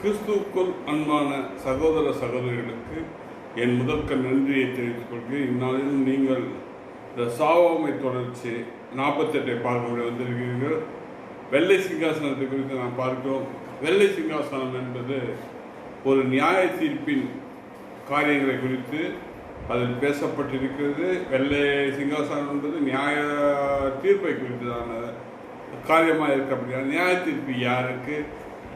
கிறிஸ்துவுக்குள் அன்பான சகோதர சகோதரிகளுக்கு என் முதற்க நன்றியை தெரிவித்துக் கொள்கிறேன். இந்நாளிலும் நீங்கள் இந்த சாவாமை தொடர்ச்சி 48 பார்க்க வந்திருக்கிறீர்கள். வெள்ளை சிங்காசனத்தை குறித்து நாம் பார்க்கிறோம். வெள்ளை சிங்காசனம் என்பது ஒரு நியாய தீர்ப்பின் காரியங்களை குறித்து அதில் பேசப்பட்டிருக்கிறது. வெள்ளை சிங்காசனம் என்பது நியாய தீர்ப்பை குறித்ததான காரியமாக இருக்க அப்படின்னா நியாய தீர்ப்பு யாருக்கு,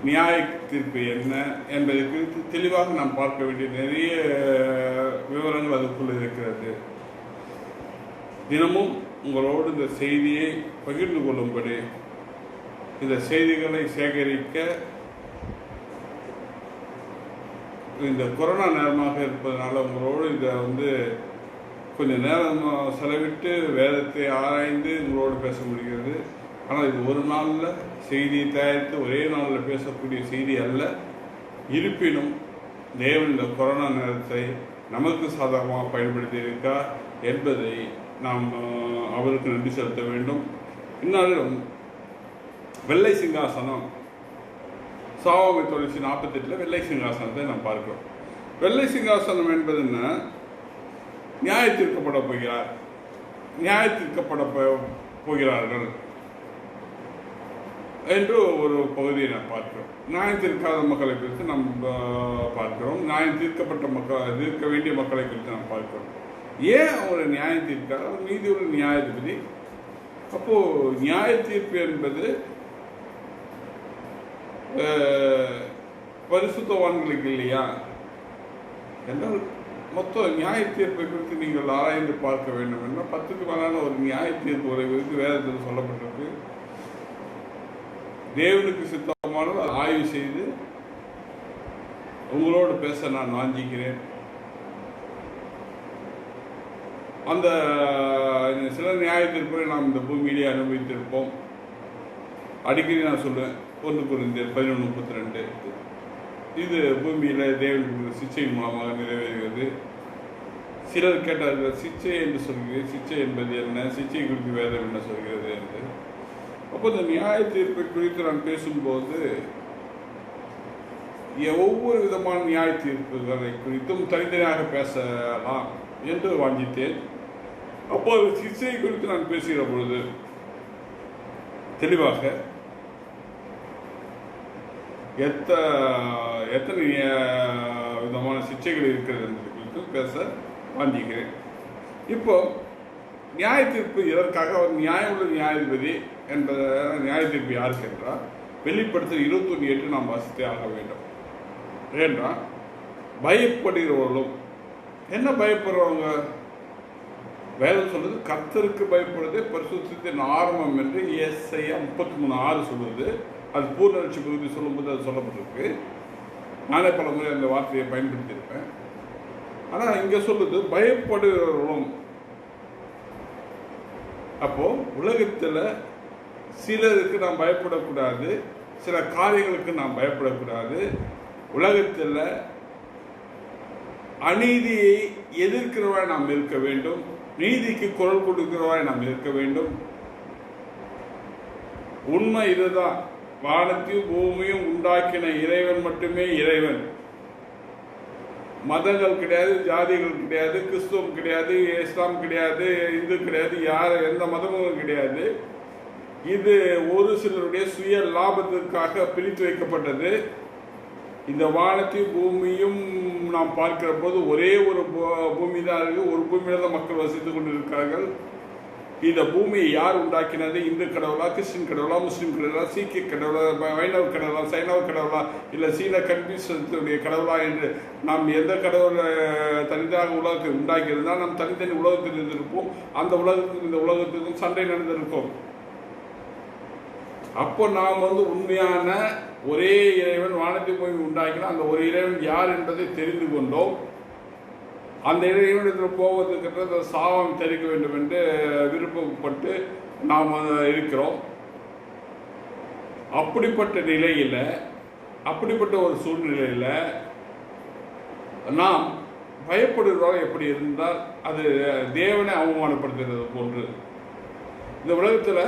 நியாய தீர்ப்பு என்ன என்பதை குறித்து தெளிவாக நாம் பார்க்க வேண்டிய நிறைய விவரங்கள் அதுக்குள்ள இருக்கிறது. தினமும் உங்களோடு இந்த செய்தியை பகிர்ந்து கொள்ளும்படி, இந்த செய்திகளை சேகரிக்க இந்த கொரோனா நேரமாக இருப்பதனால உங்களோடு இதை கொஞ்சம் நேரம் செலவிட்டு வேதத்தை ஆராய்ந்து உங்களோடு பேச முடிகிறது. ஆனால் இது ஒரு நாளில் செய்தியை தயாரித்து ஒரே நாளில் பேசக்கூடிய செய்தி அல்ல. இருப்பினும் தேவன் இந்த கொரோனா நேரத்தை நமக்கு சாதகமாக பயன்படுத்தி இருக்கார் என்பதை நாம் அவருக்கு நன்றி செலுத்த வேண்டும். இந்நாளிலும் வெள்ளை சிங்காசனம் சாவாமை தொடர்ச்சி 48 வெள்ளை சிங்காசனத்தை நாம் பார்க்கிறோம். வெள்ளை சிங்காசனம் என்பது என்ன? நியாய தீர்க்கப்பட போகிறார், நியாய தீர்க்கப்பட போகிறார்கள் என்று ஒரு பகுதியை நாம் பார்க்கிறோம். நியாயம் தீர்க்காத மக்களை குறித்து நாம் பார்க்கிறோம். நியாயம் தீர்க்க வேண்டிய மக்களை குறித்து நாம் பார்க்கிறோம். ஏன் அவர் நியாயம் தீர்க்கார்? அவர் நீதி உள்ள நியாயாதிபதி. அப்போ நியாய தீர்ப்பு என்பது பரிசுத்தவான்களுக்கு இல்லையா என்றால் மொத்த நியாய தீர்ப்பை குறித்து நீங்கள் ஆராய்ந்து பார்க்க வேண்டும் என்றால் 10க்கு மேலான ஒரு நியாய தீர்ப்பு உரை குறித்து வேதத்தில் சொல்லப்பட்டிருக்கு. தேவனுக்கு சித்தமானது ஆய்வு செய்து உங்களோடு பேச நான் வாஞ்சிக்கிறேன். அந்த சில நியாய தீர்ப்புகளை நாம் இந்த பூமியிலே அனுபவித்திருப்போம். அடிக்கடி நான் சொல்லுவேன், 1 கொரிந்தியர் 11:32 இது பூமியில் தேவனுக்கு சிச்சையின் மூலமாக நிறைவேறுகிறது. சிலர் கேட்டார்கள், சிச்சை என்று சொல்கிறது, சிச்சை என்பது என்ன, சிச்சை குறித்து வேதம் என்ன சொல்கிறது என்று. அப்போ இந்த நியாய தீர்ப்பை குறித்து நான் பேசும்போது ஒவ்வொரு விதமான நியாய தீர்ப்புகளை குறித்தும் தனித்தனியாக பேசலாம் என்று வாஞ்சித்தேன். அப்போது சிச்சை குறித்து நான் பேசுகிற பொழுது தெளிவாக எத்தனை விதமான சிச்சைகள் இருக்கிறது என்பது குறித்து பேச வாஞ்சிக்கிறேன். இப்போ நியாய தீர்ப்பு எதற்காக? அவர் நியாயமுள்ள நியாயாதிபதி என்ற நியாய தீர்ப்பு யாருக்கு என்றால் வெளிப்படுத்தல் 21:8 நாம் வாசித்தே ஆக வேண்டும். ஏன்றால் பயப்படுகிறவர்களும் என்ன பயப்படுறவங்க? வேதம் சொல்லுது கர்த்தருக்கு பயப்படுவதே பரிசுத்தத்தின் ஆரம்பம் என்று ஏசாயா 33:6 சொல்லுது. அது பூர்ணரட்சி பகுதி சொல்லும்போது அது சொல்லப்பட்டிருக்கு. நானே பல முறை அந்த வார்த்தையை பயன்படுத்தியிருப்பேன். ஆனால் இங்கே சொல்லுது பயப்படுகிறவர்களும். அப்போ உலகத்தில் சிலருக்கு நாம் பயப்படக்கூடாது, சில காரியங்களுக்கு நாம் பயப்படக்கூடாது. உலகத்தில் அநீதியை எதிர்க்கிறவரை நாம் இருக்க வேண்டும், நீதிக்கு குரல் கொடுக்கிறவரை நாம் இருக்க வேண்டும். உண்மை இதுதான், வானத்தையும் பூமியும் உண்டாக்கின இறைவன் மட்டுமே இறைவன். மதங்கள் கிடையாது, ஜாதிகள் கிடையாது, கிறிஸ்துவம் கிடையாது, இஸ்லாம் கிடையாது, இந்து கிடையாது, எந்த மதமும் கிடையாது. இது ஒரு சிலருடைய சுய லாபத்திற்காக பிரித்து வைக்கப்பட்டது. இந்த வானத்தையும் பூமியும் நாம் பார்க்கிற போது ஒரே ஒரு பூமி தான் இருக்கு. ஒரு பூமியில தான் மக்கள் வசித்துக் கொண்டிருக்கிறார்கள். இந்த பூமியை யார் உண்டாக்கினது? இந்து கடவுளா, கிறிஸ்டின் கடவுளா, முஸ்லீம் கடவுளா, சீக்கிய கடவுளா, வைணவ கடவுளா, சைனவ கடவுளா, இல்லை சீன கன்ஃபியூஷனுடைய கடவுளா என்று நாம் எந்த கடவுளை தனிதாக உலகத்தை உண்டாக்கியிருந்தால் நாம் தனித்தனி உலகத்தில் இருந்திருப்போம். அந்த உலகத்துக்கும் இந்த உலகத்துக்கும் சண்டை நடந்திருக்கும். அப்போ நாம் உண்மையான ஒரே இறைவன் வானத்தை போய் உண்டாக்கினா அந்த ஒரு இறைவன் யார் என்பதை தெரிந்து கொண்டோம். அந்த இறைவனிடத்தில் போவதற்கு சாபம் தெரிவிக்க வேண்டும் என்று விருப்பப்பட்டு நாம் இருக்கிறோம். அப்படிப்பட்ட நிலையில், அப்படிப்பட்ட ஒரு சூழ்நிலையில் நாம் பயப்படுகிறோம். எப்படி இருந்தால் அது தேவனை அவமானப்படுத்துகிறது போன்று. இந்த உலகத்தில்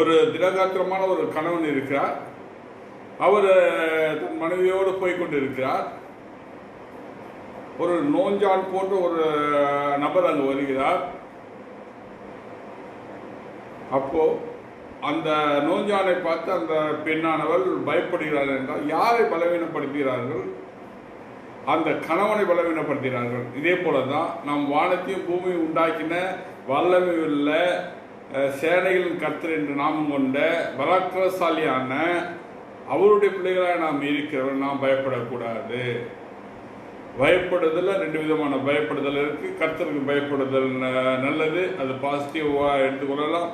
ஒரு திடகாத்திரமான ஒரு கணவன் இருக்கிறார். அவர் தன் மனைவியோடு போய்கொண்டிருக்கிறார். ஒரு நோஞ்சான் போன்ற ஒரு நபர் அங்கு வருகிறார். அப்போ அந்த நோஞ்சானை பார்த்து அந்த பெண்ணானவள் பயப்படுகிறார்கள் என்றால் யாரை பலவீனப்படுத்துகிறார்கள்? அந்த கணவனை பலவீனப்படுத்துகிறார்கள். இதே போலதான் நாம் வானத்தையும் பூமியும் உண்டாக்கின வல்லமை உள்ள சேனைகளின் கர்த்தர் என்று நாமம் கொண்ட பராக்கிரமசாலியான அவருடைய பிள்ளைகளாக நாம் இருக்கிறவர்கள் நாம் பயப்படக்கூடாது. பயப்படுதல் ரெண்டு விதமான பயப்படுதல் இருக்கு. கர்த்தருக்கு பயப்படுதல் நல்லது, அது பாசிட்டிவாக எடுத்துக்கொள்ளலாம்.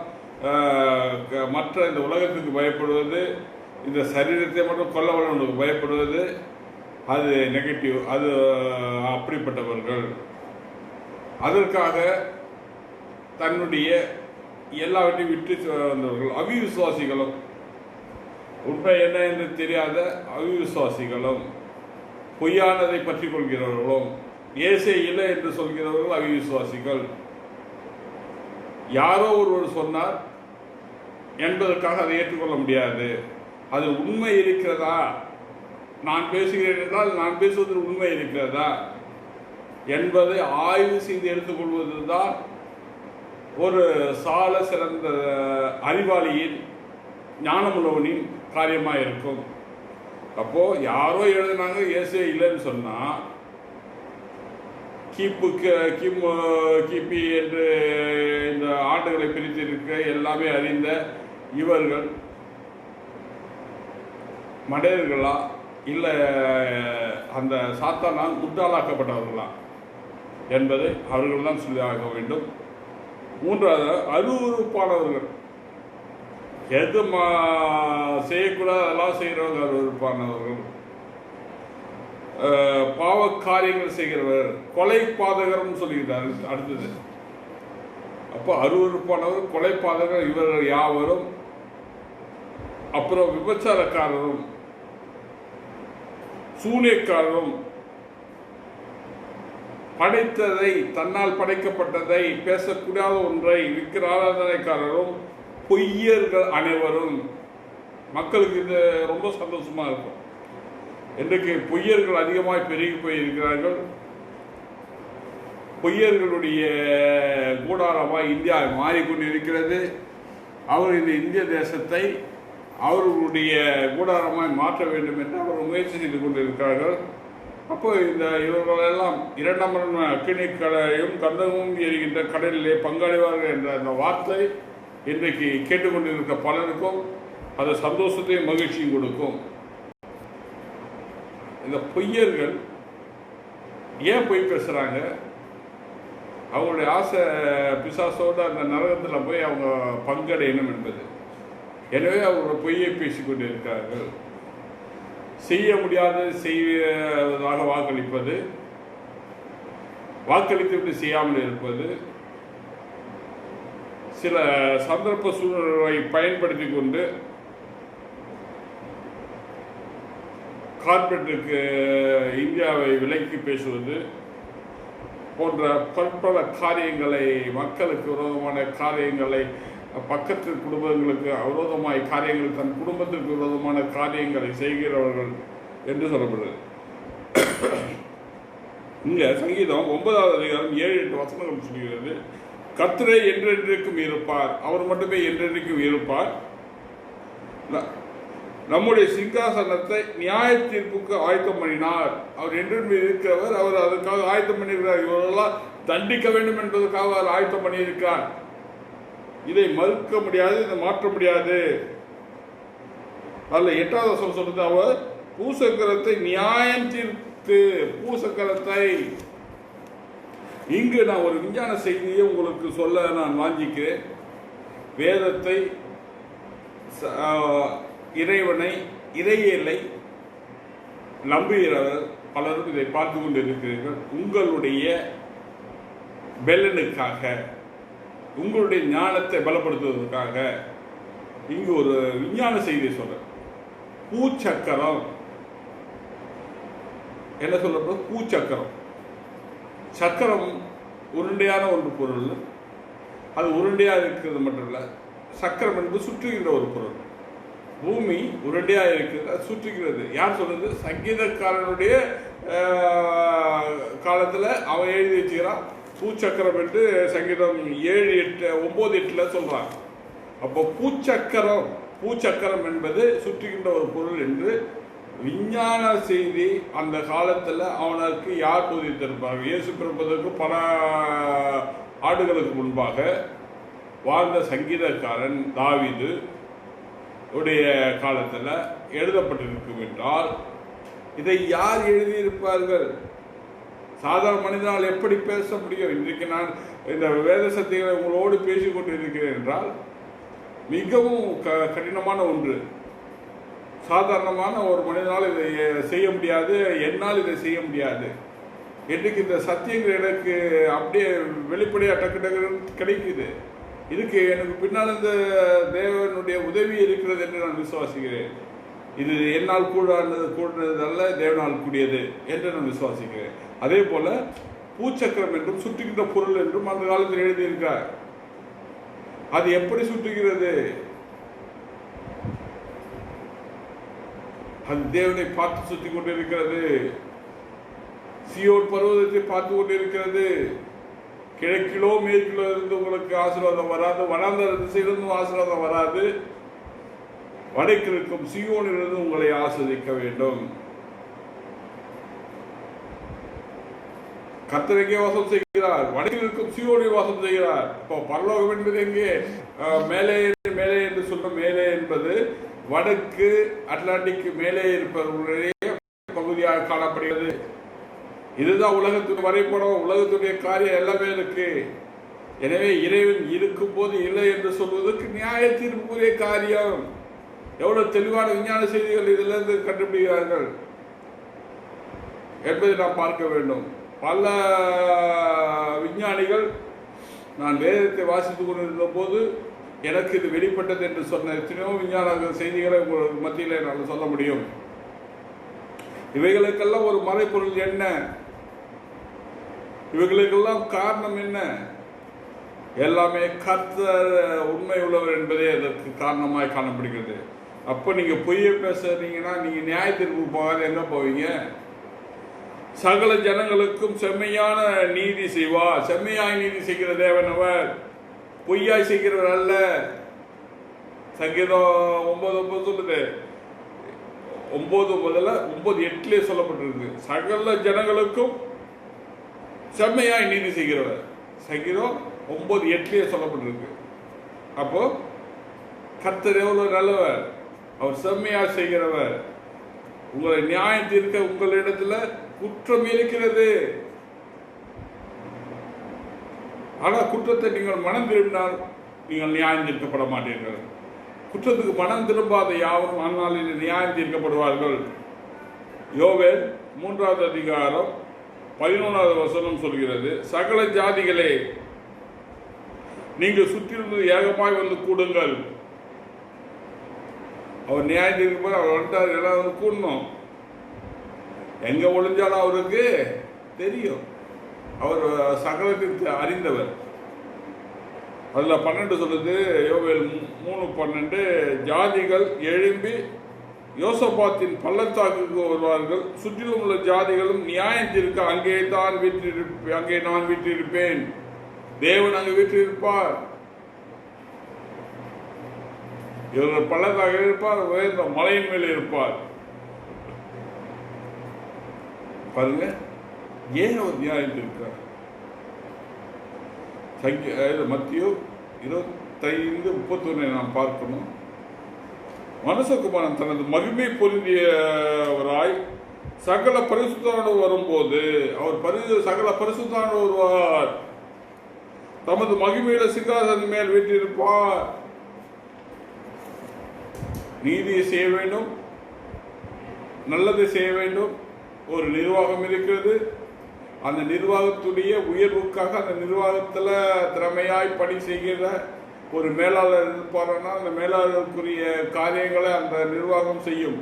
மற்ற இந்த உலகத்துக்கு பயப்படுவது, இந்த சரீரத்தை மட்டும் கொல்ல வல்லவனுக்கு பயப்படுவது, அது நெகட்டிவ். அது அப்படிப்பட்டவர்கள் அதற்காக தன்னுடைய எல்லாவற்றையும் விட்டு வந்தவர்கள். அவிசுவாசிகளும், உண்மை என்ன என்று தெரியாத அவிசுவாசிகளும், பொய்யானதை பற்றி கொள்கிறவர்களும், இயேசு இல்லை என்று சொல்கிறவர்கள் அவிசுவாசிகள். யாரோ ஒருவர் சொன்னார் என்பதற்காக அதை ஏற்றுக்கொள்ள முடியாது. அது உண்மை இருக்கிறதா, நான் பேசுகிறேன் என்றால் நான் பேசுவதில் உண்மை இருக்கிறதா என்பதை ஆய்வு செய்து எடுத்துக்கொள்வது தான் ஒரு சால சிறந்த அறிவாளியின் ஞானமுள்ளவனின் காரியமாக இருக்கும். அப்போ யாரோ எழுதினாங்க இயேசு இல்லைன்னு சொன்னா, கிபி என்று இந்த ஆண்டுகளை பிரித்திருக்க எல்லாமே அறிந்த இவர்கள் மடையர்களா இல்லை அந்த சாத்தானால் முட்டாளாக்கப்பட்டவர்களா என்பதை அவர்கள் தான் சொல்லி ஆக வேண்டும். மூன்றாவது, அருவருப்பானவர்கள். எது செய்யக்கூடாது அதெல்லாம் செய்கிறவங்க அருவருப்பானவர்கள். பாவ காரியங்கள் செய்கிறவர், கொலை பாதகர்னு சொல்லிக்கிறார் அடுத்தது. அப்போ அருவருப்பானவர், கொலை பாதகர் இவர்கள் யாவரும். அப்புறம் விபச்சாரக்காரரும், சூனியக்காரரும், படைத்ததை தன்னால் படைக்கப்பட்டதை பேசக்கூடாத ஒன்றை விற்கிற ஆராதனைக்காரரும், பொய்யர்கள் அனைவரும். மக்களுக்கு இது ரொம்ப சந்தோஷமா இருக்கும். இன்றைக்கு பொய்யர்கள் அதிகமாக பெருகி போயிருக்கிறார்கள். பொய்யர்களுடைய கூடாரமாக இந்தியா மாறிக்கொண்டிருக்கிறது. அவர் இந்த இந்திய தேசத்தை அவர்களுடைய கூடாரமாய் மாற்ற வேண்டும் என்று அவர் முயற்சி செய்து கொண்டிருக்கிறார்கள். அப்போ இந்த இவர்களெல்லாம் இரண்டாம் அக்கினிக்கடையும் கந்தமும் எரிகின்ற கடலிலே பங்காளிவார்கள் என்ற அந்த வார்த்தை இன்றைக்கு கேட்டுக்கொண்டிருக்க பலருக்கும் அது சந்தோஷத்தையும் மகிழ்ச்சியும் கொடுக்கும். இந்த பொய்யர்கள் ஏன் பொய் பேசுகிறாங்க? அவங்களுடைய ஆசை பிசாசோடு அந்த நரகத்தில் போய் அவங்க பங்கடையணும் என்பது. எனவே அவர்கள் பொய்யை பேசிக்கொண்டு இருக்கிறார்கள். செய்ய முடியாத செய்வதாக வாக்களிப்பது, வாக்களித்துவிட்டு செய்யாமல் இருப்பது, சில சந்தர்ப்ப சூழ்நிலை பயன்படுத்தி கொண்டு கார்பரேட்டுக்கு இந்தியாவை விலைக்கு பேசுவது போன்ற பற்பல காரியங்களை, மக்களுக்கு விரோதமான காரியங்களை, பக்கத்து குடும்பங்களுக்கு விரோதமாய் காரியங்கள், தன் குடும்பத்திற்கு விரோதமான காரியங்களை செய்கிறவர்கள் என்று சொல்லப்படுது. இங்க சங்கீதம் 9வது அதிகாரம் 7-8 வசனங்கள் சொல்கிறது. கர்த்தரே என்றென்றைக்கும் இருப்பார், அவர் மட்டுமே என்றென்றைக்கும் இருப்பார். நம்முடைய சிங்காசனத்தை நியாய தீர்ப்புக்கு ஆயத்தம் பண்ணினார். அவர் என்றென்று இருக்கிறவர், அவர் அதற்காக ஆயத்தம் பண்ணியிருக்கிறார். இவரெல்லாம் தண்டிக்க வேண்டும் என்பதற்காக அவர் ஆயத்தம் பண்ணியிருக்கிறார். இதை மறுக்க முடியாது, இதை மாற்ற முடியாது. அதில் 8வது வசனம் சொல்றது, அவர் பூசக்கரத்தை நியாயம் தீர்த்து, பூசக்கரத்தை. இங்கு நான் ஒரு விஞ்ஞான செய்தியை உங்களுக்கு சொல்ல நான் வாஞ்சிக்கிறேன். வேதத்தை, இறைவனை, இறையலை நம்புகிறவர் பலரும் இதை பார்த்து கொண்டு இருக்கிறீர்கள். உங்களுடைய பெலனுக்காக, உங்களுடைய ஞானத்தை பலப்படுத்துவதற்காக இங்கு ஒரு விஞ்ஞான செய்தியை சொல்ற. பூச்சக்கரம் என்ன சொல்லப்படுது? பூச்சக்கரம். சக்கரம் உருண்டையான ஒன்று பொருள். அது உருண்டையாக இருக்கிறது மட்டும் இல்லை, சக்கரம் என்பது சுற்றுகின்ற ஒரு பொருள். பூமி உருண்டையா இருக்கிறது, அது சுற்றுகிறது. யார் சொல்றது? சங்கீதக்காரனுடைய காலத்துல அவன் எழுதி வச்சுக்கிறான் பூச்சக்கரம் என்று சங்கீதம் 7, 8, 9, 8 சொல்றான். அப்போ பூச்சக்கரம் என்பது சுற்றுகின்ற ஒரு பொருள் என்று விஞ்ஞான செய்தி அந்த காலத்துல அவனுக்கு யார் போதித்திருப்பார்கள்? இயேசு பிறப்பதற்கு பல ஆண்டுகளுக்கு முன்பாக வாழ்ந்த சங்கீதக்காரன் தாவீது உடைய காலத்துல எழுதப்பட்டிருக்கும் என்றால் இதை யார் எழுதியிருப்பார்கள்? சாதாரண மனிதனால் எப்படி பேச முடியும்? இன்றைக்கு நான் இந்த வேத சத்தியங்களை உங்களோடு பேசிக் கொண்டிருக்கிறேன் என்றால் மிகவும் கடினமான ஒன்று. சாதாரணமான ஒரு மனிதனால் இதை செய்ய முடியாது, என்னால் இதை செய்ய முடியாது. இன்றைக்கு இந்த சத்தியங்கள் எனக்கு அப்படியே வெளிப்படையாக டக்கு டக்கு கிடைக்குது. இதுக்கு எனக்கு பின்னால் இந்த தேவனுடைய உதவி இருக்கிறது என்று நான் விசுவாசிக்கிறேன். இது என்னால் கூடுனதல்ல, தேவனால் கூடியது என்று நான் விசுவாசிக்கிறேன். அதே போல பூச்சக்கரம் என்றும் சுற்றுகின்ற பொருள் என்றும் அந்த காலத்தில் எழுதியிருக்கார். அது எப்படி சுற்றுகிறது? அது தேவனை பார்த்து சுற்றி கொண்டிருக்கிறது. சீயோன் பர்வதத்தை பார்த்து கொண்டிருக்கிறது. கிழக்கிலோ மேற்கிலோ இருந்து உங்களுக்கு ஆசீர்வாதம் வராது, வனாந்தர திசையிலிருந்து ஆசீர்வாதம் வராது. வடக்கில் இருக்கும் சீயோனிலிருந்து உங்களை ஆஸ்வதிக்க வேண்டும். கர்த்தர் எங்கே வாசம் செய்கிறார்? வடக்கில் இருக்கும் சீயோனில் வாசம் செய்கிறார். இப்போ பரலோகம் என்பது எங்கே? மேலே மேலே என்று சொல்ற மேலே என்பது வடக்கு அட்லாண்டிக் மேலே இருப்பவர்களுடைய பகுதியாக காணப்படுகிறது. இதுதான் உலகத்துடைய வரைபடம், உலகத்துடைய காரியம் எல்லாமே இருக்கு. எனவே இறைவன் இருக்கும் போது இல்லை என்று சொல்வதற்கு நியாய தீர்ப்புக்குரிய காரியம். எவ்வளவு தெளிவான விஞ்ஞான செய்திகள் இதிலிருந்து கண்டுபிடிக்கிறார்கள் என்பதை நாம் பார்க்க வேண்டும். பல விஞ்ஞானிகள் நான் வேதத்தை வாசித்துக் கொண்டிருந்த போது எனக்கு இது வெளிப்பட்டது என்று சொன்ன எத்தனையோ விஞ்ஞான செய்திகளை உங்களுக்கு மத்தியில் நான் சொல்ல முடியும். இவைகளுக்கெல்லாம் ஒரு மறைப்பொருள் என்ன? இவைகளுக்கெல்லாம் காரணம் என்ன? எல்லாமே கர்த்தர் உண்மை உள்ளவர் என்பதே அதற்கு காரணமாய் காணப்படுகிறது. அப்போ நீங்க பொய்ய பேசுறீங்கன்னா நீங்க நியாய தீர்ப்பு போகாத எங்க போவீங்க? சகல ஜனங்களுக்கும் செம்மையான நீதி செய்வார். செம்மையாய் நீதி செய்கிற தேவன் அவர், பொய்யாய் செய்கிறவர் அல்ல. சங்கீதம் 9:9 சொல்லுது. 9:8 சொல்லப்பட்டிருக்கு. சகல ஜனங்களுக்கும் செம்மையாய் நீதி செய்கிறவர். சங்கீதம் 9:8 சொல்லப்பட்டிருக்கு. அப்போ கர்த்தர் எவ்வளவு நல்லவர், அவர் செம்மையாய் செய்கிறவர். உங்களை நியாயம் தீர்க்க உங்களிடத்துல குற்றம் இருக்கிறது. ஆனால் குற்றத்தை நீங்கள் மனம் திரும்பினால் நீங்கள் நியாயம் தீர்க்கப்பட மாட்டீர்கள். குற்றத்துக்கு மனம் திரும்பாத யாவரும் அந்நாளில் நியாயம் தீர்க்கப்படுவார்கள். யோவேல் 3வது அதிகாரம் 11வது வசனம் சொல்கிறது, சகல ஜாதிகளே நீங்கள் சுற்றிலிருந்து ஏகமாய் வந்து கூடுங்கள். அவர் நியாயம் தீர்க்கும் அவர் வந்துட்டார், எல்லாம் வந்து கூடணும். எங்க ஒளிஞ்சாலும் அவருக்கு தெரியும். அவர் சகலத்திற்கு அறிந்தவர். அதுல 12 சொல்லுது, யோவேல் 3:12, ஜாதிகள் எழும்பி யோசபாத்தின் பள்ளத்தாக்குக்கு வருவார்கள், சுற்றிலும் உள்ள ஜாதிகளும் நியாயத்திற்கு அங்கே நான் வீற்றிருப்பேன். தேவன் அங்கு வீற்றிருப்பார். இவர்கள் பள்ளத்தாக இருப்பார், உயர்ந்த மலையின் மேல் இருப்பார். பாருங்க, ஏன் அவர் நியாயத்திருக்கிறார்? மத்தியோ 25:31 நாம் பார்க்கணும். மனுஷகுமாரன் தனது மகிமை பொருந்தியவராய் சகல பரிசுத்தோடு வரும்போது அவர் சகல பரிசுத்தோடு வருவார். தமது மகிமையில சிங்காசனத்தின் மேல் வீற்றிருப்பார். நீதியை செய்ய வேண்டும், நல்லதை செய்ய வேண்டும். ஒரு நிர்வாகம் இருக்கிறது. அந்த நிர்வாகத்துடைய உயர்வுக்காக அந்த நிர்வாகத்தில் திறமையாய் பணி செய்கிற ஒரு மேலாளர் இருப்பாருன்னா அந்த மேலாளருக்குரிய காரியங்களை அந்த நிர்வாகம் செய்யும்.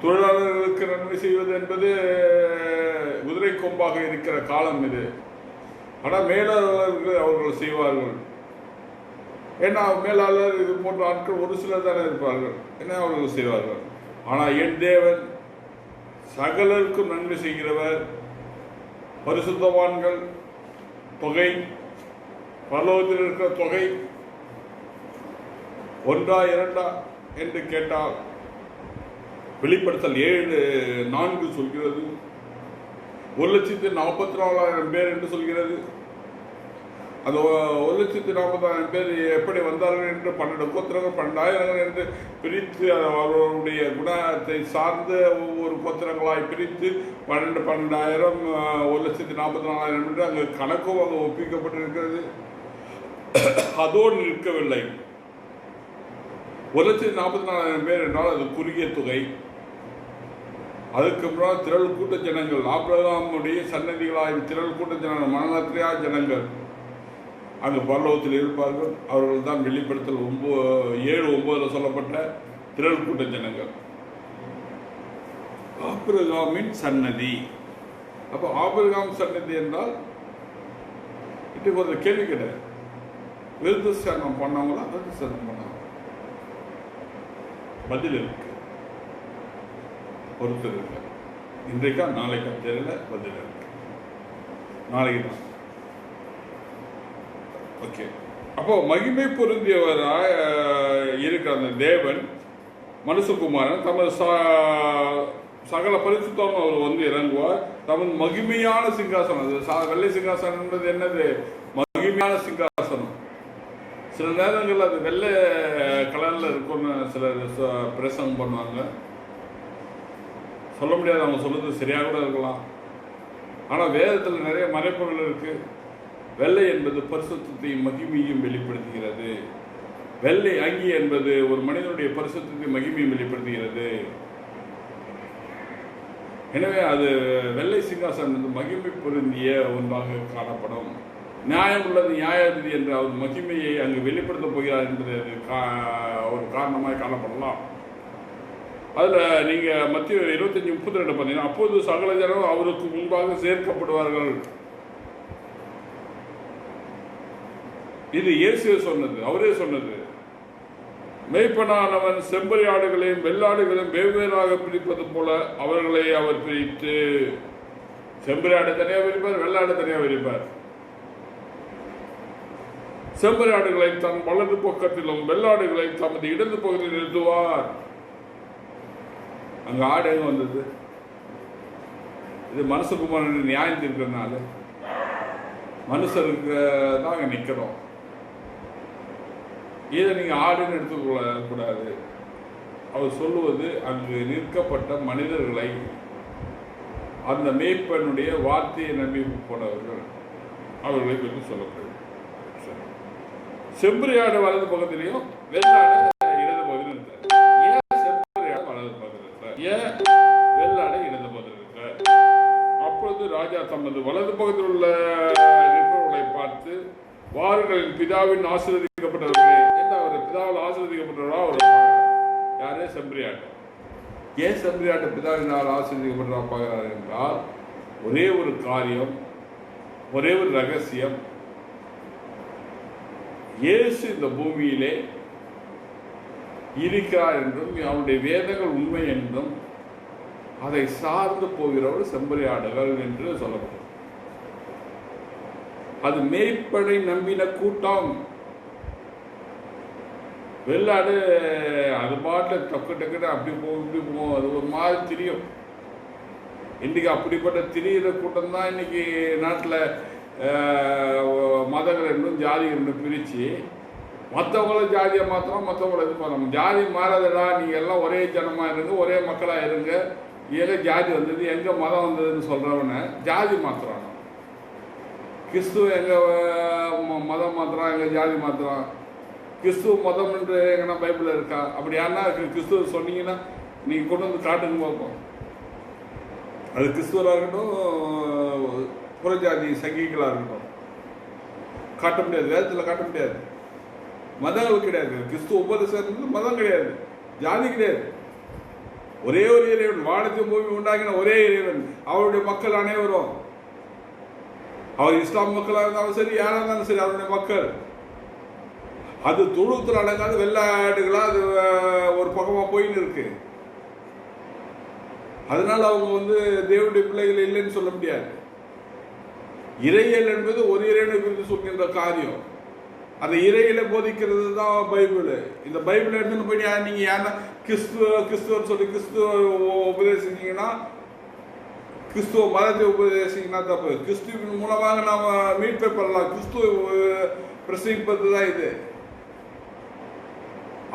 தொழிலாளர்களுக்கு நன்மை செய்வது என்பது குதிரை கொம்பாக இருக்கிற காலம் இது. ஆனால் மேலாளர்கள் அவர்கள் செய்வார்கள். ஏன்னா மேலாளர் இது போன்ற ஆட்கள் ஒரு சிலர் தானே இருப்பார்கள், என்ன அவர்கள் செய்வார்கள். ஆனால் என் தேவன் சகலருக்கும் நன்மை செய்கிறவர். பரிசுத்தவான்கள் தொகை, பரலோகத்தில் இருக்கிற தொகை ஒன்றா இரண்டா என்று கேட்டால் வெளிப்படுத்தல் 7:4 சொல்கிறது. 1,44,000 பேர் என்று சொல்கிறது. அந்த 1,44,000 பேர் எப்படி வந்தார்கள் என்று 12 கோத்திரங்கள் 12,000 என்று பிரித்து அவர்களுடைய குணத்தை சார்ந்து ஒவ்வொரு கோத்திரங்களாய் பிரித்து 12,000 1,44,000 என்று அங்கு கணக்கும் அங்கு ஒப்பிக்கப்பட்டிருக்கிறது. அதோடு நிற்கவில்லை. 1,44,000 பேர் என்றால் அது குறுகிய தொகை. அதுக்கு முன்னால் திரள் கூட்ட ஜனங்கள், ஆபிரகாமுடைய சன்னதிகளாய் திரள் கூட்ட ஜனங்கள், மனநத்திரையா ஜனங்கள் அங்கு பரலோகத்தில் இருப்பார்கள். அவர்கள் தான் வெளிப்படுத்தல் 7:9 சொல்லப்பட்ட திரள் கூட்ட ஜனங்கள், ஆபிரகாமின் சன்னதி. அப்போ ஆபிரகாம் சன்னதி என்றால் இன்னைக்கு ஒரு கேள்வி கிடையாது. விருத்தஸ்தானம் பண்ணவங்களா விருத்தஸ்தானம் பண்ணாங்க? பதில் இருக்கு, ஒருத்தர் இருக்கு. இன்றைக்கா நாளைக்கா தெரியல, பதில் இருக்கு. நாளைக்கு தான். ஓகே. அப்போ மகிமை பொருந்தியவராக இருக்கிற அந்த தேவன் மனுஷகுமாரன் தமது சகல பரிசுத்தம் அவர் இறங்குவார். தமது மகிமையான சிங்காசனம், வெள்ளை சிங்காசனம் என்பது என்னது? மகிமையான சிங்காசனம். சில நேரங்கள் அது வெள்ளை கலர்ல இருக்கும்னு சிலர் பிரசங்கம் பண்ணுவாங்க. சொல்ல முடியாது, அவங்க சொல்றது சரியாக கூட இருக்கலாம். ஆனால் வேதத்தில் நிறைய மறைப்பொருள் இருக்கு. வெள்ளை என்பது பரிசுத்தத்தையும் மகிமையும் வெளிப்படுத்துகிறது. வெள்ளை அங்கி என்பது ஒரு மனிதனுடைய பரிசுத்தத்தையும் மகிமையும் வெளிப்படுத்துகிறது. எனவே அது வெள்ளை சிங்காசனம் மகிமை பொருந்திய ஒன்றாக காணப்படும். நியாயம் உள்ளது நியாயாதிபதி என்ற அவர் மகிமையை அங்கு வெளிப்படுத்த போகிறார் என்பது ஒரு காரணமாக காணப்படலாம். அதில் நீங்கள் மத்திய 25:32 பார்த்தீங்கன்னா, அப்போது சகல ஜனம் அவருக்கு முன்பாக சேர்க்கப்படுவார்கள். இது இயேசுவே சொன்னது, அவரே சொன்னது. மெய்ப்பனானவன் செம்பரி ஆடுகளையும் வெள்ளாடுகளையும் வெவ்வேறாக பிரிப்பது போல அவர்களை அவர் பிரித்து, செம்பரி ஆடு தனியாக பிரிப்பார், வெள்ளாடு தனியாக பிரிப்பார். செம்பரி ஆடுகளை தன் வலது பக்கத்திலும் வெள்ளாடுகளை தமது இடது பக்கத்தில் நிறுத்துவார். அங்க ஆடு எங்க வந்தது? இது மனுஷகுமாரன் நியாயம் இருக்கிறதுனால மனுஷருக்கு தான் அங்க நிக்கிறோம். இதை நீங்க ஆடுன்னு எடுத்துக்கொள்ள கூடாது. அவர் சொல்லுவது அங்கு நிற்கப்பட்ட மனிதர்களை, அந்த மேய்ப்பனுடைய வார்த்தையை நம்பி போனவர்கள், அவர்களை பற்றி சொல்லப்படுது. செம்பரியாடு வலது பக்கத்திலையும் வெள்ளாடு இடது பகுதியில் இருக்கார். ஏன் செம்பரியாடு வலது பக்கத்தில் இருக்கார்? ஏன் வெள்ளாடு இடது பக்கத்தில் இருக்கார்? அப்பொழுது ராஜா தமது வலது பக்கத்தில் உள்ள நிற்பவர்களை பார்த்து, வாருங்கள் பிதாவின் ஆசீர்வதிக்கப்பட்டவர்களே என்று அவர் பிதாவில் ஆசீர்வதிக்கப்பட்டவரா அவர் யாரே செம்பரியாடு. ஏன் செம்பரியாடு பிதாவினால் ஆசீர்வதிக்கப்பட்டவரா பார்க்கிறார் என்றால், ஒரே ஒரு காரியம், ஒரே ஒரு ரகசியம். இயேசு இந்த பூமியிலே இருக்கிறார் என்றும் அவருடைய வேதங்கள் உண்மை என்றும் அதை சார்ந்து போகிறவர் செம்பரியாடுகள் என்று சொல்லப்படும். அது மேய்ப்பனை நம்பின கூட்டம். வெள்ளாடு அது பாட்டில் டக்கு டக்குன்னு அப்படி போகும் இப்படி போகும், அது ஒரு மாதிரி தெரியும். இன்னைக்கு அப்படிப்பட்ட திரியிற கூட்டம் தான் இன்னைக்கு நாட்டில் மதங்கள் என்றும் ஜாதி என்றும் பிரித்து மற்றவங்கள ஜாதியை மாத்திரம், மற்றவங்கள இது பண்ணணும். ஜாதி மாறாதடா, நீங்கள் எல்லாம் ஒரே ஜனமாக இருங்க, ஒரே மக்களாக இருங்க, எங்கே ஜாதி வந்தது எங்கே மதம் வந்ததுன்னு சொல்கிறவனை ஜாதி மாத்திரான். கிறிஸ்துவ எங்கள் மதம் மாத்திரம், எங்கள் ஜாதி மாத்திரம். கிறிஸ்துவ மதம் என்று எங்கன்னா பைபிளில் இருக்கா? அப்படி யாருன்னா கிறிஸ்துவ சொன்னீங்கன்னா நீங்கள் கொண்டு வந்து காட்டுங்க பார்ப்போம். அது கிறிஸ்துவராக இருக்கட்டும், புறஜாதி சங்கிகளாக இருக்கட்டும், காட்ட முடியாது. வேதத்தில் காட்ட முடியாது. மதங்கள் கிடையாது. கிறிஸ்துவ உபதேசம் மதம் கிடையாது, ஜாதி கிடையாது. ஒரே ஒரு இறைவன், வானத்தையும் பூமி உண்டாக்கின ஒரே இறைவன், அவருடைய மக்கள் அனைவரும். அவர் இஸ்லாம் மக்களாக இருந்தாலும் சரி, யாராக இருந்தாலும் சரி, அவருடைய மக்கள். அது தொழுவத்தில் அடங்காத வெள்ளாடுகளா அது ஒரு பக்கமாக போயின்னு இருக்கு. அதனால அவங்க வந்து தேவனுடைய பிள்ளைகள் இல்லைன்னு சொல்ல முடியாது. இறையியல் என்பது ஒரு இறைவனை குறித்து சொல்கின்ற காரியம். அந்த இறையில போதிக்கிறது தான் பைபிள். இந்த பைபிள் எடுத்துன்னு போய் நீங்க யாரா கிறிஸ்துவர் சொல்லி கிறிஸ்துவ உபதேசிங்கன்னா, கிறிஸ்துவ மதத்தை உபதேசிங்கன்னா தப்பு. கிறிஸ்துவின் மூலமாக நாம மீட்பை பெறலாம். கிறிஸ்துவ பிரசங்கிப்பது தான் இது.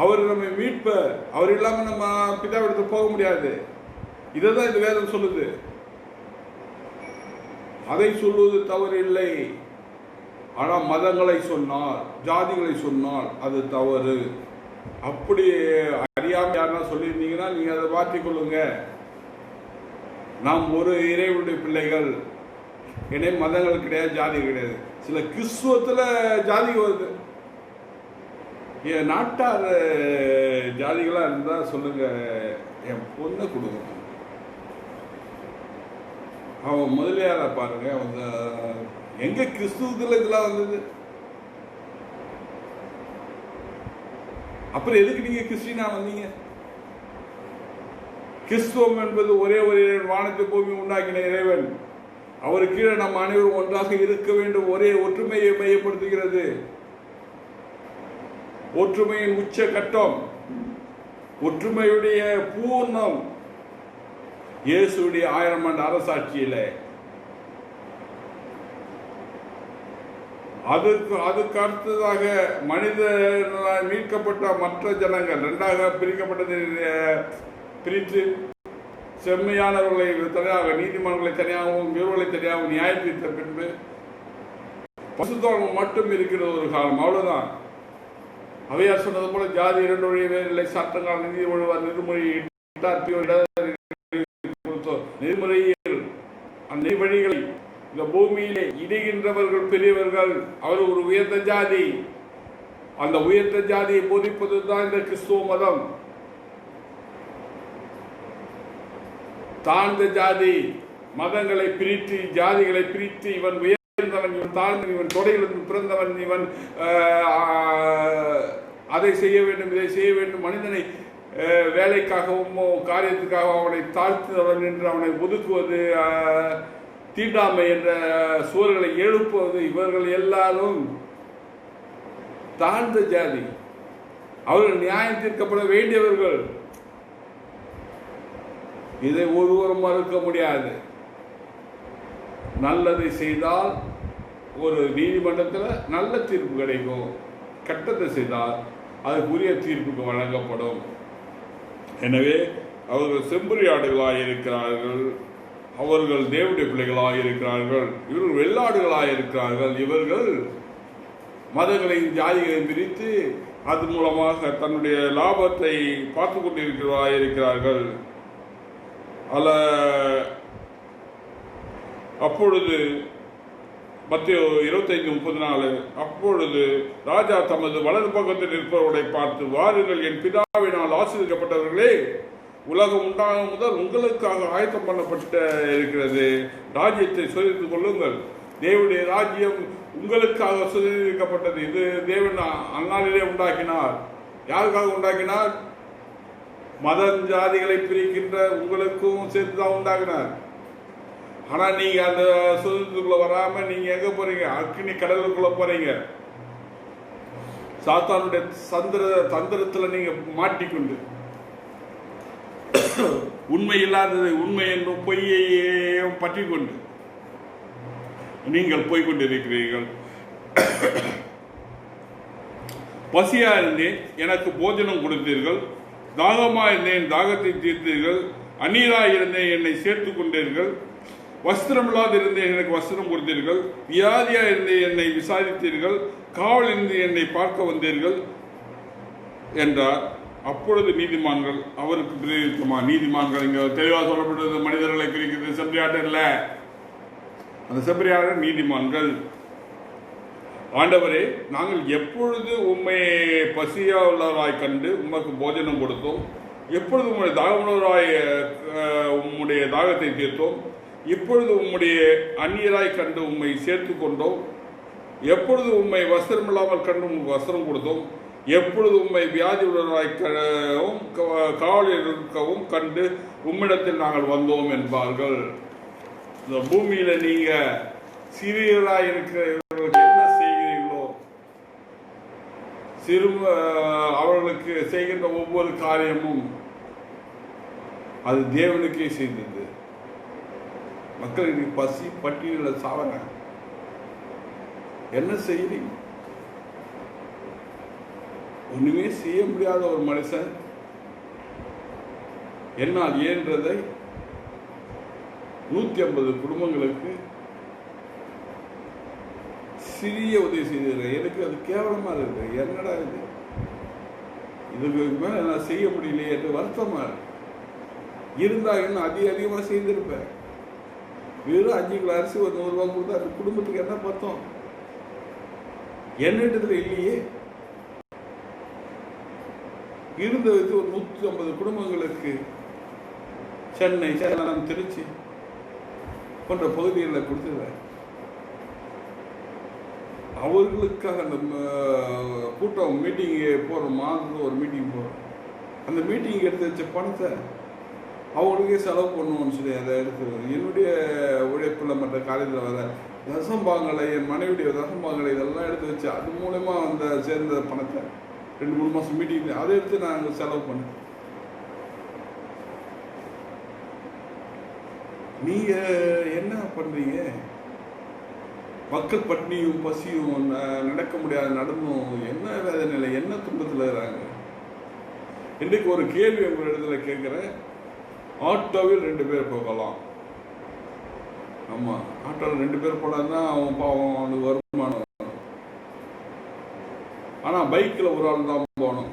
அவர் நம்ம மீட்பர். அவர் இல்லாம நம்ம பிதாவிடத்து போக முடியாது. இதைதான் இந்த வேதம் சொல்லுது. அதை சொல்லுவது தவறு இல்லை. ஆனால் மதங்களை சொன்னால், ஜாதிகளை சொன்னால் அது தவறு. அப்படி அறியாமல் யாருன்னா சொல்லியிருந்தீங்கன்னா நீங்க அதை மாற்றிக்கொள்ளுங்க. நாம் ஒரு இறைவனுடைய பிள்ளைகள். ஏன்னா மதங்கள் கிடையாது, ஜாதி கிடையாது. சில கிறிஸ்துவத்துல ஜாதி வருது. என் நாட்டார் ஜாதிகளா இருந்தா சொல்லுங்க, என் பொண்ணை கொடுங்க. அவன் முதலியார பாருங்க, அவங்க எங்க கிறிஸ்துவத்துல இதெல்லாம் வந்தது? அப்புறம் எதுக்கு நீங்க கிறிஸ்டினா வந்தீங்க? கிறிஸ்துவம் என்பது ஒரே ஒரு வானத்தை பூமி உண்டாக்கின இறைவன். அவர் கீழே நம்ம அனைவரும் ஒன்றாக இருக்க வேண்டும். ஒரே ஒற்றுமையை மையப்படுத்துகிறது. ஒற்றுமையின் உச்ச கட்டம், ஒற்றுமையுடைய பூர்ணம் இயேசுடைய 1000 ஆண்டு அரசாட்சியில. அதுக்கு அடுத்ததாக மனிதர்களால் மீட்கப்பட்ட மற்ற ஜனங்கள் இரண்டாக பிரிக்கப்பட்டது. பிரித்து செம்மையானவர்களை தனியாக, நீதிமன்றங்களை தனியாகவும், வீரர்களை தனியாகவும் நியாயம் தீர்த்த பின்பு பசுத்தோகம் மட்டும் இருக்கிற ஒரு காலம். அவ்வளவுதான். அவையார் சொன்னது போல ஜாதி இரண்டு வழி வேறில்லை, சட்டங்கள் நீதி ஒழுவார் நிறுமொழி நெறிமுறையில் அந்த வழிகளை இந்த பூமியிலே இடுகின்றவர்கள் பெரியவர்கள். அவர் ஒரு உயர்ந்த ஜாதி. அந்த உயர்ந்த ஜாதியை போதிப்பதுதான் இந்த கிறிஸ்துவ மதம். தாழ்ந்த ஜாதி மதங்களை பிரித்து, ஜாதிகளை பிரித்து, இவன் உயர்ந்தவன், இவன் தாழ்ந்தவன், இவன் தொடையிலிருந்து பிறந்தவன், இவன் அதை செய்ய வேண்டும், இதை செய்ய வேண்டும், மனிதனை வேலைக்காகவும் காரியத்துக்காகவும் அவனை தாழ்த்துவன் என்று அவனை ஒதுக்குவது, தீண்டாமை என்ற சூழலை எழுப்புவது, இவர்கள் எல்லாரும் தாழ்ந்த ஜாதி. அவர்கள் நியாயம் தீர்க்கப்பட வேண்டியவர்கள். இதை ஒருவரும் மறுக்க முடியாது. நல்லதை செய்தால் ஒரு நீதிமன்றத்தில் நல்ல தீர்ப்பு கிடைக்கும். கெட்டதை செய்தால் அதுக்குரிய தீர்ப்புக்கு வழங்கப்படும். எனவே அவர்கள் செம்பறியாடுகளாக இருக்கிறார்கள், அவர்கள் தேவனுடைய பிள்ளைகளாக இருக்கிறார்கள், இவர்கள் வெள்ளாடுகளாக இருக்கிறார்கள். இவர்கள் மதங்களையும் ஜாதிகளையும் பிரித்து அது மூலமாக தன்னுடைய லாபத்தை பார்த்து கொண்டிருக்கிறவர்களாக இருக்கிறார்கள். அப்பொழுது மத்திய 25:34 அப்பொழுது ராஜா தமது வலது பக்கத்தில் இருப்பவர்களை பார்த்து, வாருங்கள், என் பிதாவினால் ஆசீர்வதிக்கப்பட்டவர்களே, உலகம் உண்டாகும் முதல் உங்களுக்காக ஆயத்தம் பண்ணப்பட்ட இருக்கிறது. ராஜ்யத்தை சுதந்திரித்துக் கொள்ளுங்கள். தேவனுடைய ராஜ்யம் உங்களுக்காக சுதந்திரிக்கப்பட்டது. இது தேவன் அந்நாளிலே உண்டாக்கினார். யாருக்காக உண்டாக்கினார்? மத ஜாதிகளை பிரிக்கின்ற உங்களுக்கும் சேர்த்துதான் உண்டாக்கினார். ஆனா நீங்க அந்த சுதந்திரத்துக்குள்ள வராம நீங்க எங்க போறீங்க? அக்னி கடலுக்குள்ள போறீங்க. சாத்தானுடைய தந்திரத்துல நீங்க மாட்டிக்கொண்டு உண்மை இல்லாததை உண்மை என்றும் பொய்யையும் பற்றி கொண்டு நீங்கள் போய்கொண்டிருக்கிறீர்கள். பசியா இருந்தேன், எனக்கு போஜனம் கொடுத்தீர்கள். தாகமா இருந்தேன், தாகத்தை தீர்த்தீர்கள். அந்நீராக இருந்தேன், என்னை சேர்த்து கொண்டீர்கள். வஸ்திரம் இல்லாத இருந்தேன், எனக்கு வஸ்திரம் கொடுத்தீர்கள். வியாதியா இருந்தேன், என்னை விசாரித்தீர்கள். காவல் இருந்து என்னை பார்க்க வந்தீர்கள் என்றார். அப்பொழுது நீதிமான்கள் அவருக்கு பிரதியுத்தமா, நீதிமான்கள் இங்க தெளிவாக சொல்லப்பட்டது மனிதர்களை குறிக்கிறது, செம்பரியாட்டம் இல்லை. அந்த செம்பரியாளர் நீதிமான்கள். ஆண்டவரே, நாங்கள் எப்பொழுது உம்மை பசியா உள்ளவராய் கண்டு உமக்கு போஜனம் கொடுத்தோம்? எப்பொழுது உம்முடைய தாகமுள்ளவராய் உம்முடைய தாகத்தை தீர்த்தோம்? இப்பொழுது உம்முடைய அந்நியராய் கண்டு உம்மை சேர்த்து கொண்டோம். எப்பொழுது உம்மை வஸ்திரம் இல்லாமல் கண்டு உங்களுக்கு வஸ்திரம் கொடுத்தோம்? எப்பொழுது உம்மை வியாதி உள்ளவராய்க்கவும் காவலில் இருக்கவும் கண்டு உம்மிடத்தில் நாங்கள் வந்தோம் என்பார்கள். இந்த பூமியில நீங்க சிறியராய் இருக்கிறவர்களுக்கு என்ன செய்கிறீர்களோ, அவர்களுக்கு செய்கின்ற ஒவ்வொரு காரியமும் அது தேவனுக்கே செய்தது. மக்கள் இன்னைக்கு பசி பட்டியலில் சாவன, என்ன செய்யறீங்க? ஒண்ணுமே செய்ய முடியாத ஒரு மனுஷன் என்னால் இயன்றதை 150 குடும்பங்களுக்கு சிறிய உதவி செய்திருக்கிறேன். எனக்கு அது கேவலமா இருக்கு. என்னடா இது, இதுக்கு மேல நான் செய்ய முடியலையே என்று வருத்தமா இருக்கு. இருந்தா இன்னும் அதிகமாக செய்திருப்பேன். வெறும் 5 கிலோ அரிசி ஒரு 100 ரூபாய் கொடுத்தா அந்த குடும்பத்துக்கு என்ன பார்த்தோம்? என்னிடத்துல இல்லையே. இருந்த வச்சு ஒரு 150 குடும்பங்களுக்கு சென்னை, சேலம், திருச்சி போன்ற பகுதிகளில் கொடுத்துருவேன். அவர்களுக்காக அந்த கூட்டம் மீட்டிங் போகிறோம், மாதத்துக்கு ஒரு மீட்டிங் போகிறோம். அந்த மீட்டிங் எடுத்து வச்ச பணத்தை அவங்களுக்கே செலவு பண்ணுவோம்னு சொல்லி அதை எடுத்து என்னுடைய உழைப்பில் மற்ற காலேஜில் வர தசம்பாங்களை, என் மனைவியுடைய தசம்பாங்களை இதெல்லாம் எடுத்து வச்சு அது மூலமா அந்த சேர்ந்த பணத்தை 2-3 மாதம் மீட்டிங் அதை எடுத்து நான் அங்கே செலவு பண்ணேன். நீங்க என்ன பண்றீங்க? மக்கள் பட்னியும் பசியும் நடக்க முடியாத நடந்தும் என்ன வேதனையில் என்ன துன்பத்தில் இருக்கிறாங்க. இன்றைக்கு ஒரு கேள்வி உங்கள் இடத்துல கேட்குறேன். ஆட்டோவில் 2 பேர் போகலாம். ஆமாம், ஆட்டோவில் 2 பேர் போனாதான் அவன் பாவம், அவனுக்கு வருமானம். ஆனால் பைக்கில் ஒரு ஆள் தான் போகணும்.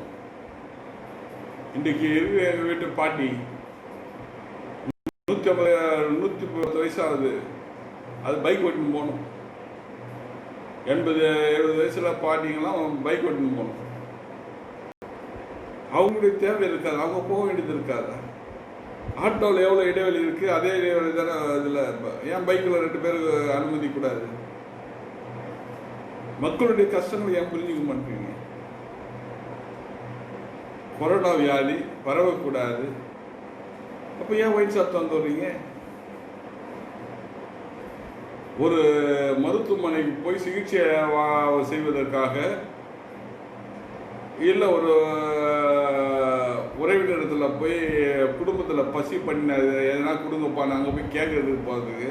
இன்றைக்கு இருக்கு எங்கள் வீட்டு பாட்டி 110 வயசாகுது. அது பைக் ஓட்டின்னு போகணும். 80-70 வயசுல பாட்டிங்கெல்லாம் பைக் ஓட்டின்னு போகணும். அவங்களுடைய தேவை இருக்காது, அவங்க போக வேண்டியது இருக்காது. ஆட்டோவில் எவ்வளோ இடைவெளி இருக்குது, அதே இடைவெளி தானே இதில். ஏன் பைக்கில் 2 பேருக்கு அனுமதி கூடாது? மக்களுடைய கஷ்டங்களை ஏன் புரிஞ்சுக்க மாட்டீங்க? கொரோனா வியாதி பரவக்கூடாது, அப்போ ஏன் ஒயின் ஷாப் தந்து வர்றீங்க? ஒரு மருத்துவமனைக்கு போய் சிகிச்சை செய்வதற்காக, இல்லை ஒரு உறவினத்தில் போய் குடும்பத்தில் பசி பண்ண எதனா கொடுங்கப்பா நாங்கள் போய் கேட்கறதுக்கு போகிறதுக்கு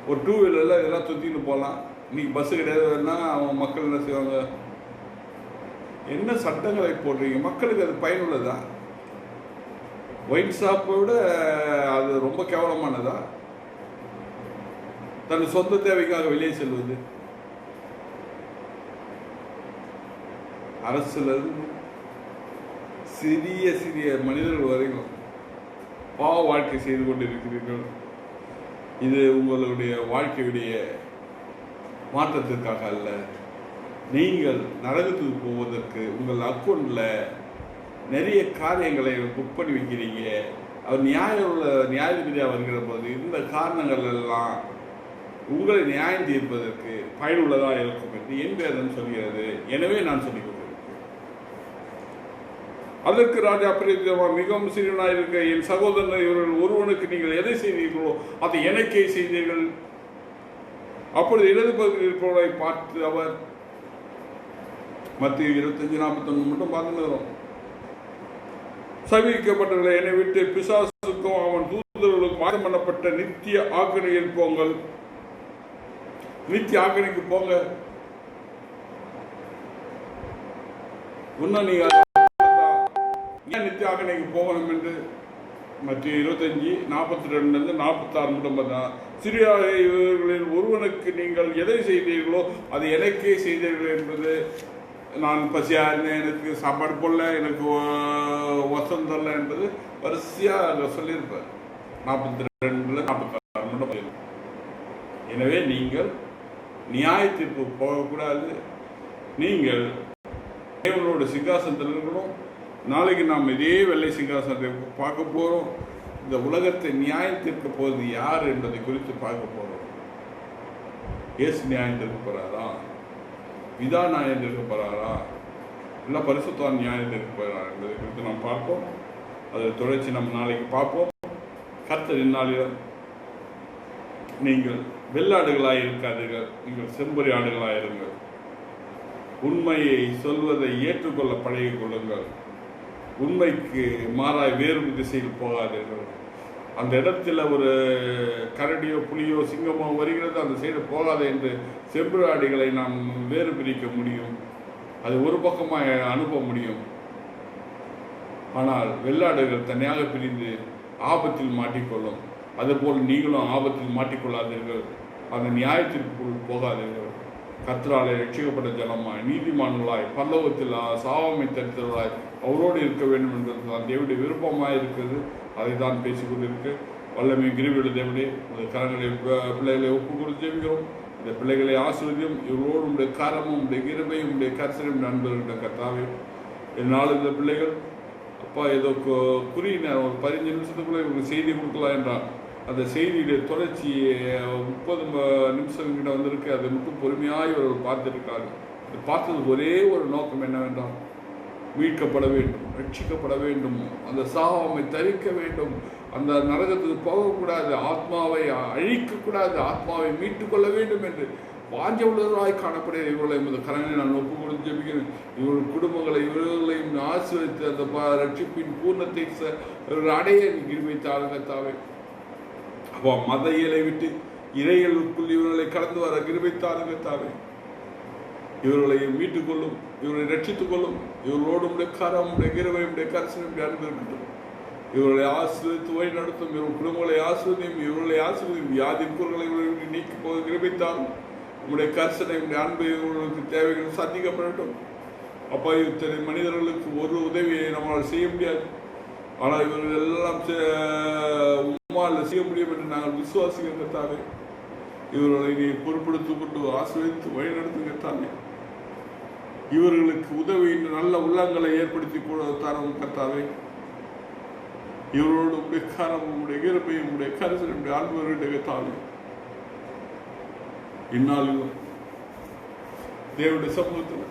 ஒரு 2 வீலரில் இதெல்லாம் சுற்றின்னு போகலாம். இன்னைக்கு பஸ்ஸு கிடையாதுன்னா அவன் மக்கள் என்ன செய்வாங்க? என்ன சட்டங்களை போடுறீங்க? மக்களுக்கு அது பயனுள்ளதா? ஒயின் ஷாப்பை விட அது ரொம்ப கேவலமானதா? தன் சொந்த தேவைக்காக வெளியே செல்வது. அரசுல இருந்து சிறிய சிறிய மனிதர்கள் வரைக்கும் பாவ வாழ்க்கை செய்து கொண்டிருக்கிறீர்கள். இது உங்களுடைய வாழ்க்கையுடைய மாற்றத்திற்காக அல்ல. நீங்கள் நரகத்துக்கு போவதற்கு உங்கள் அக்கௌண்ட்ல நிறைய காரியங்களை புக் பண்ணி வைக்கிறீங்க. அவர் நியாயாதிபதியாக வருகிற போது இந்த காரணங்கள் எல்லாம் உங்களை நியாயம் தீர்ப்பதற்கு பயனுள்ளதாக இருக்கும் என்று என் வேதம் சொல்கிறது. எனவே நான் சொல்லிக் கொண்டிருக்கிறேன். அதற்கு ராஜா பிரியமா, மிகவும் சிறியவனாக இருக்க என் சகோதரர் இவர்கள் ஒருவனுக்கு நீங்கள் எதை செய்தீர்களோ அதை எனக்கே செய்தீர்கள். அப்பொழுது இடது பகுதியில் இருப்பவரை பார்த்து அவர், மத்திய 25-41 மட்டும் பார்த்துன்னு சவிக்கப்பட்டவர்களை என்னை விட்டு பிசாசுக்கும் அவன் தூதர்களுக்கும் மாற்றம் பண்ணப்பட்ட நித்திய ஆக்கணையில் போங்கள். நித்திய ஆக்கணைக்கு போங்க. இன்னும் நீங்க ஏன் நித்திய ஆக்கணைக்கு போகணும் என்று மத்திய 25:42-46 மட்டும் பார்த்தா, சிறிய இவர்களில் ஒருவனுக்கு நீங்கள் எதை செய்தீர்களோ அது எனக்கே செய்தீர்கள் என்பது. நான் பசியாக இருந்தேன், எனக்கு சாப்பாடு போடல, எனக்கு வசம் தரல என்பது வரிசையாக அங்கே சொல்லியிருப்பார். 42-46 மட்டும் போயிருக்கும். எனவே நீங்கள் நியாயத்திற்கு போகக்கூடாது. நீங்கள் தேவனோட சிங்காசனத்தில் இருக்கணும். நாளைக்கு நாம் இதே வெள்ளை சிங்காசனத்தை பார்க்க போகிறோம். இந்த உலகத்தை நியாயத்திற்கு போவது யார் என்பதை குறித்து பார்க்க போகிறோம். இயேசு நியாயத்திற்கு போகிறாரா? பிதா நியாயம் தீர்க்க போகிறாரா, இல்லை பரிசுத்தவான் நியாயம் தீர்க்க போகிறாரா என்பதை குறித்து நாம் பார்ப்போம். அதை தொடர்ச்சி நம்ம நாளைக்கு பார்ப்போம். கர்த்தர் இந்நாளில் நீங்கள் வெள்ளாடுகளாக இருக்காதீர்கள், நீங்கள் செம்பொறி ஆடுகளாக இருங்கள். உண்மையை சொல்வதை ஏற்றுக்கொள்ள பழகிக் கொள்ளுங்கள். உண்மைக்கு மாறாய் வேறு திசையில் போகாதீர்கள். அந்த இடத்துல ஒரு கரடியோ புலியோ சிங்கமோ வருகிறது, அந்த சைடு போகாது என்று செம்புராடிகளை நாம் வேறு பிரிக்க முடியும், அது ஒரு பக்கமாக அனுப்ப முடியும். ஆனால் வெள்ளாடுகள் தனியாக பிரிந்து ஆபத்தில் மாட்டிக்கொள்ளும். அதுபோல் நீங்களும் ஆபத்தில் மாட்டிக்கொள்ளாதீர்கள், அந்த நியாயத்திற்குள் போகாதீர்கள். கர்த்தராலே ரட்சிக்கப்பட்ட ஜனமாய் நீதிமான்களாய் பல்லவத்தில் சாவாமை தடுத்தவர்களாய் அவரோடு இருக்க வேண்டும் என்பது தான் தேவனுடைய விருப்பமாக இருக்கிறது. அதை தான் பேசிக்கொண்டிருக்கு. வல்லமை கிருபையுள்ள தேவனே, உங்கள் கரங்களை பிள்ளைகளை ஒப்பு கொடுத்து ஜெபிக்கிறோம். இந்த பிள்ளைகளை ஆசீர்வதியும், இவரோடு உடைய காரமும் உடைய கிருபையும் உடைய கரிசனையும் நண்பர்கிட்ட கர்த்தாவே. என்னால் இந்த பிள்ளைகள் அப்பா ஏதோ குறியினர் ஒரு 15 நிமிஷத்துக்குள்ளே இவங்க செய்தி கொடுக்கலாம் என்றால் அந்த செய்தியுடைய தொடர்ச்சி 30 நிமிஷம் கிட்ட வந்திருக்கு. அதை மட்டும் பொறுமையாக இவர்கள் பார்த்துருக்காங்க. அது பார்த்தது ஒரே ஒரு நோக்கம் என்னவென்றால் மீட்கப்பட வேண்டும், ரட்சிக்கப்பட வேண்டும், அந்த சாவாமை தரிக்க வேண்டும், அந்த நரகத்துக்கு போகக்கூடாது, ஆத்மாவை அழிக்கக்கூடாது, ஆத்மாவை மீட்டுக்கொள்ள வேண்டும் என்று வாஞ்ச உள்ளவர்களாய் காணப்படுகிற இவர்களை இந்த கரங்களை நான் ஒப்பு கொடுத்து ஜெபிக்கிறேன். இவர்கள் குடும்பங்களை இவர்களையும் ஆசீர்வதித்து அந்த ரட்சிப்பின் பூர்ணத்தை அடைய கிருபைத்தாருங்க தாவே. அப்போ மத இயலை விட்டு இறைகளுக்குள் இவர்களை கடந்து வர கிருபைத்தாருங்க தாவே. இவர்களை மீட்டுக் கொள்ளும், இவர்களை ரட்சித்துக் கொள்ளும். இவர்களோடு உடைய கரம் உடைய கிருபை உடைய கரிசனம் அன்பு இருக்கட்டும். இவர்களை ஆசீர்வதித்து வழி நடத்தும். இவர்கள் குடும்பங்களை ஆசீர்வதியும், இவர்களை ஆசீர்வதியும். வியாதி பொருள்களை இவர்களுக்கு நீக்கி போக கிருபைத்தாரும். உங்களுடைய கரிசனை உடைய அன்பு இவர்களுக்கு தேவைகள் சந்திக்கப்படட்டும். அப்பா, இத்தனை மனிதர்களுக்கு ஒரு உதவியை நம்மளால் செய்ய முடியாது, ஆனால் இவர்கள் எல்லாம் உம்மால் செய்ய முடியும் என்று நாங்கள் விசுவாசிக்கிற தாவே. இவர்களை நீ பொறுப்படுத்திக் கொண்டு ஆசீர்வதித்து வழி நடத்துங்க தானே. இவர்களுக்கு உதவி நல்ல உள்ளங்களை ஏற்படுத்தி தரும் கர்த்தாவே. இவரோடு உடைய காரம் உடைய கிருபை உடைய கரிசனை உடைய அன்பு தானே. இந்நாளிலும் தேவனுடைய சமூகத்தில்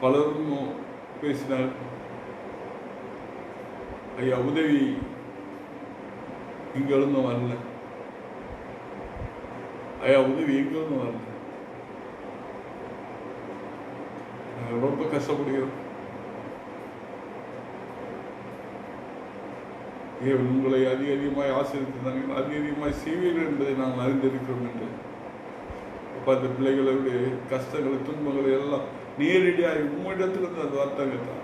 பலரும் பேசினார். ஐயா, உதவி இங்கிருந்து வரல, ஐயா உதவி எங்கிருந்து வரல, நாங்கள் ரொம்ப கஷ்டப்படுகிறோம். உங்களை அதிகமாய் ஆசீர்வதித்தாங்க, அதிகமாய் செய்வீர்கள் என்பதை நாங்கள் அறிந்திருக்கிறோம் என்று. அப்போ அந்த பிள்ளைகளுடைய கஷ்டங்களை துன்பங்களை எல்லாம் நேரடியாக உம்மிடத்திலிருந்து அந்த வார்த்தைங்க தான்.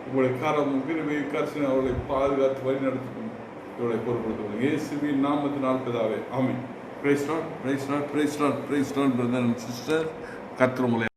உங்களுடைய காரம் கிருபை கரிசனை அவர்களை பாதுகாத்து வழி நடத்தணும். இவர்களை பொறுப்படுத்துவோம் இயேசுவின் நாமத்தினால் பிதாவே, ஆமென். Praise Lord, praise Lord, praise Lord, praise Lord brother and sister. கர்த்தர் உங்களை